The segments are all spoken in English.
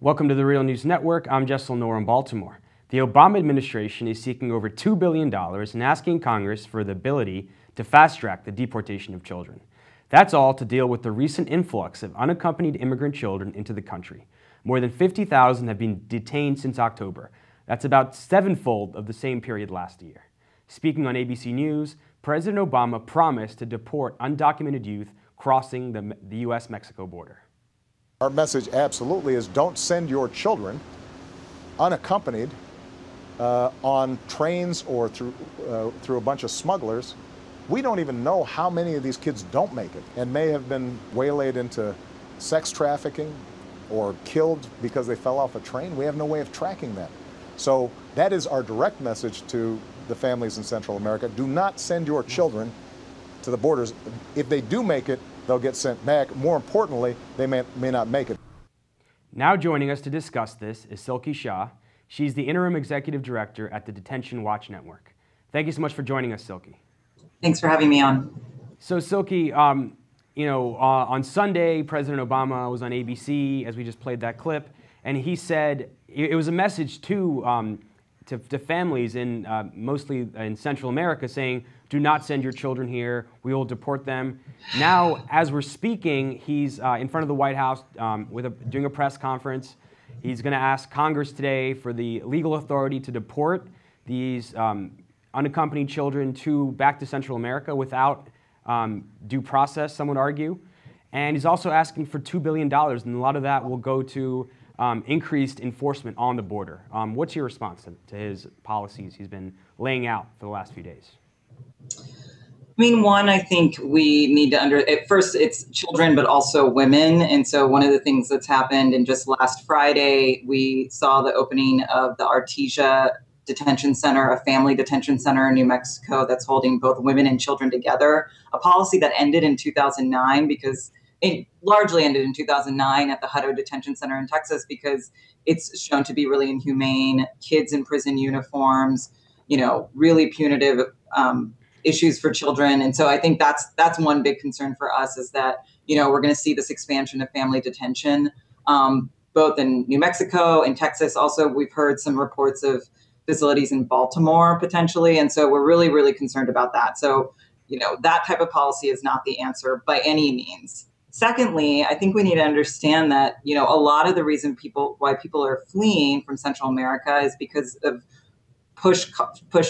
Welcome to the Real News Network. I'm Jessel Noor in Baltimore. The Obama administration is seeking over $2 billion and asking Congress for the ability to fast-track the deportation of children. That's all to deal with the recent influx of unaccompanied immigrant children into the country. More than 50,000 have been detained since October. That's about sevenfold of the same period last year. Speaking on ABC News, President Obama promised to deport undocumented youth crossing the U.S.-Mexico border. Our message absolutely is don't send your children unaccompanied on trains or through a bunch of smugglers. We don't even know how many of these kids don't make it and may have been waylaid into sex trafficking or killed because they fell off a train. We have no way of tracking that. So that is our direct message to the families in Central America. Do not send your children to the borders. If they do make it, they'll get sent back. More importantly, they may not make it. Now joining us to discuss this is Silky Shah. She's the Interim Executive Director at the Detention Watch Network. Thank you so much for joining us, Silky. Thanks for having me on. So Silky, on Sunday, President Obama was on ABC, as we just played that clip, and he said it was a message to families in mostly in Central America saying, do not send your children here, we will deport them. Now, as we're speaking, he's in front of the White House doing a press conference. He's going to ask Congress today for the legal authority to deport these unaccompanied children back to Central America without due process, some would argue. And he's also asking for $2 billion, and a lot of that will go to increased enforcement on the border. What's your response to his policies he's been laying out for the last few days? I mean, one, I think we need to at first it's children, but also women. And so one of the things that's happened, and just last Friday, we saw the opening of the Artesia Detention Center, a family detention center in New Mexico that's holding both women and children together, a policy that ended in 2009 because it largely ended in 2009 at the Hutto Detention Center in Texas because it's shown to be really inhumane, kids in prison uniforms, really punitive issues for children. And so I think that's one big concern for us is that, we're going to see this expansion of family detention, both in New Mexico and Texas. Also, we've heard some reports of facilities in Baltimore potentially. And so we're really, really concerned about that. So, that type of policy is not the answer by any means. Secondly, I think we need to understand that, a lot of the reason why people are fleeing from Central America is because of push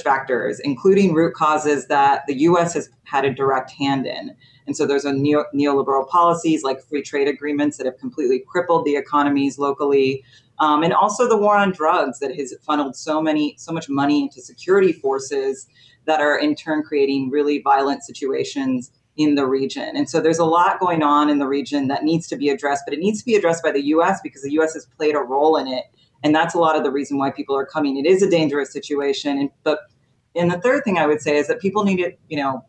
factors, including root causes that the U.S. has had a direct hand in. And so there's neoliberal policies like free trade agreements that have completely crippled the economies locally. And also the war on drugs that has funneled so much money into security forces that are in turn creating really violent situations in the region. And so there's a lot going on in the region that needs to be addressed, but it needs to be addressed by the U.S. because the U.S. has played a role in it. And that's a lot of the reason why people are coming. It is a dangerous situation. And the third thing I would say is that people need to,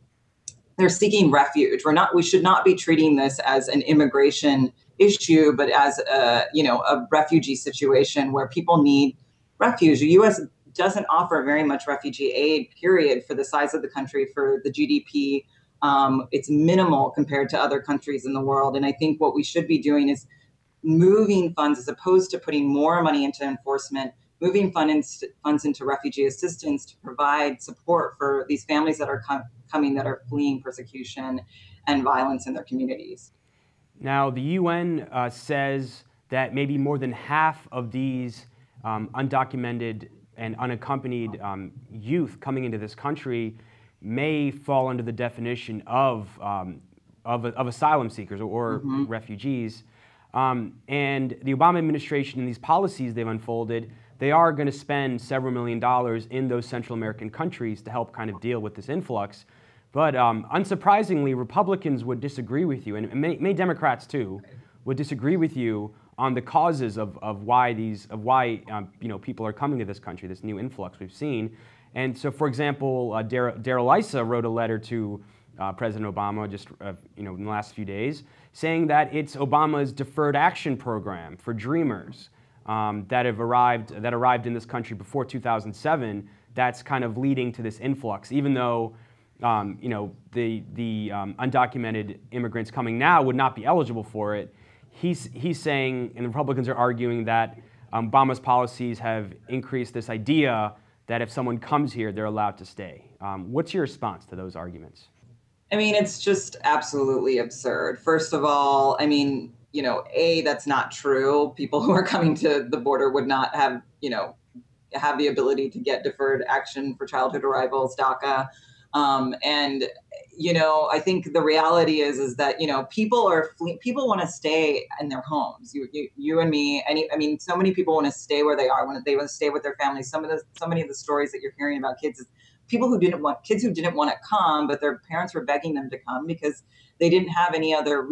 they're seeking refuge. We should not be treating this as an immigration issue, but as a refugee situation where people need refuge. The U.S. doesn't offer very much refugee aid, period, for the size of the country, for the GDP. It's minimal compared to other countries in the world. And I think what we should be doing is moving funds, as opposed to putting more money into enforcement, moving funds into refugee assistance to provide support for these families that are coming, that are fleeing persecution and violence in their communities. Now, the UN says that maybe more than half of these undocumented and unaccompanied youth coming into this country may fall under the definition of asylum seekers or refugees. And the Obama administration and these policies they've unfolded, they are going to spend several $1 million in those Central American countries to help kind of deal with this influx. But unsurprisingly, Republicans would disagree with you, and many Democrats too, would disagree with you on the causes of why people are coming to this country, this new influx we've seen. And so, for example, Darrell Issa wrote a letter to President Obama just in the last few days, saying that it's Obama's deferred action program for Dreamers that arrived in this country before 2007 that's kind of leading to this influx, even though the undocumented immigrants coming now would not be eligible for it. he's saying, and the Republicans are arguing that Obama's policies have increased this idea that if someone comes here, they're allowed to stay. What's your response to those arguments? I mean, it's just absolutely absurd. First of all, I mean, that's not true. People who are coming to the border would not have, have the ability to get deferred action for childhood arrivals, DACA. And I think the reality is that people want to stay in their homes. You and me. So many people want to stay where they are. They want to stay with their families. So many of the stories that you're hearing about kids is people who didn't want to come, but their parents were begging them to come because they didn't have any other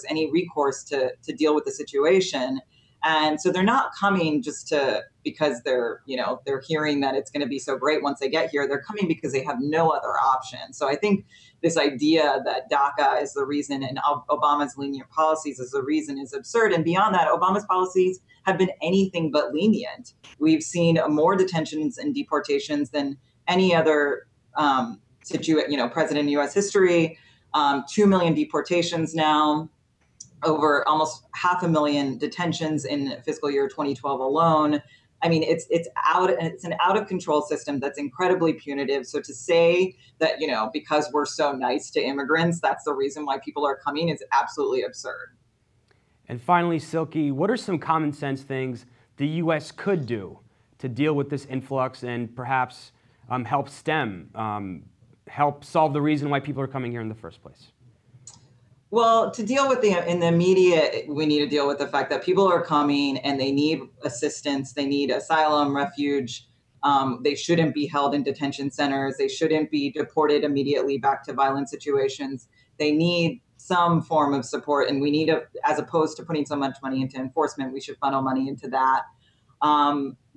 any recourse to deal with the situation. And so they're not coming just because they're hearing that it's going to be so great once they get here. They're coming because they have no other option. So I think this idea that DACA is the reason and Obama's lenient policies is the reason is absurd. And beyond that, Obama's policies have been anything but lenient. We've seen more detentions and deportations than any other president in U.S. history. 2 million deportations now. Over almost 500,000 detentions in fiscal year 2012 alone. I mean, it's an out of control system that's incredibly punitive. So to say that, because we're so nice to immigrants, that's the reason why people are coming is absolutely absurd. And finally, Silky, what are some common sense things the U.S. could do to deal with this influx and perhaps help help solve the reason why people are coming here in the first place? Well, to deal with in the immediate, we need to deal with the fact that people are coming and they need assistance. They need asylum, refuge. They shouldn't be held in detention centers. They shouldn't be deported immediately back to violent situations. They need some form of support, and we need as opposed to putting so much money into enforcement, we should funnel money into that.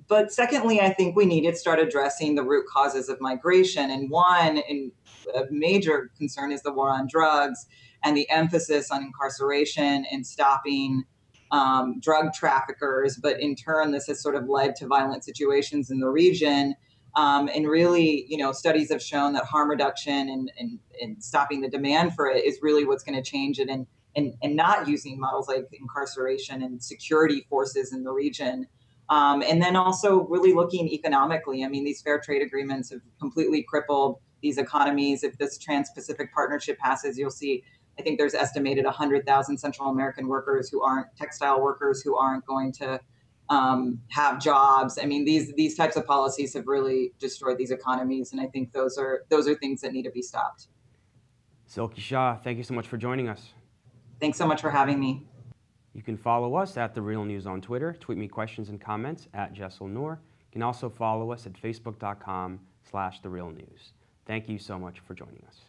But secondly, I think we need to start addressing the root causes of migration. And a major concern is the war on drugs and the emphasis on incarceration and stopping drug traffickers. But in turn, this has sort of led to violent situations in the region. And really, studies have shown that harm reduction and stopping the demand for it is really what's going to change it, and not using models like incarceration and security forces in the region. And then also really looking economically. I mean, these fair trade agreements have completely crippled these economies. If this Trans-Pacific Partnership passes, you'll see, I think there's estimated 100,000 Central American workers who aren't textile workers, who aren't going to have jobs. I mean, these types of policies have really destroyed these economies. And I think those are things that need to be stopped. Silky Shah, thank you so much for joining us. Thanks so much for having me. You can follow us at The Real News on Twitter. Tweet me questions and comments at Jessel Noor. You can also follow us at facebook.com/TheRealNews. Thank you so much for joining us.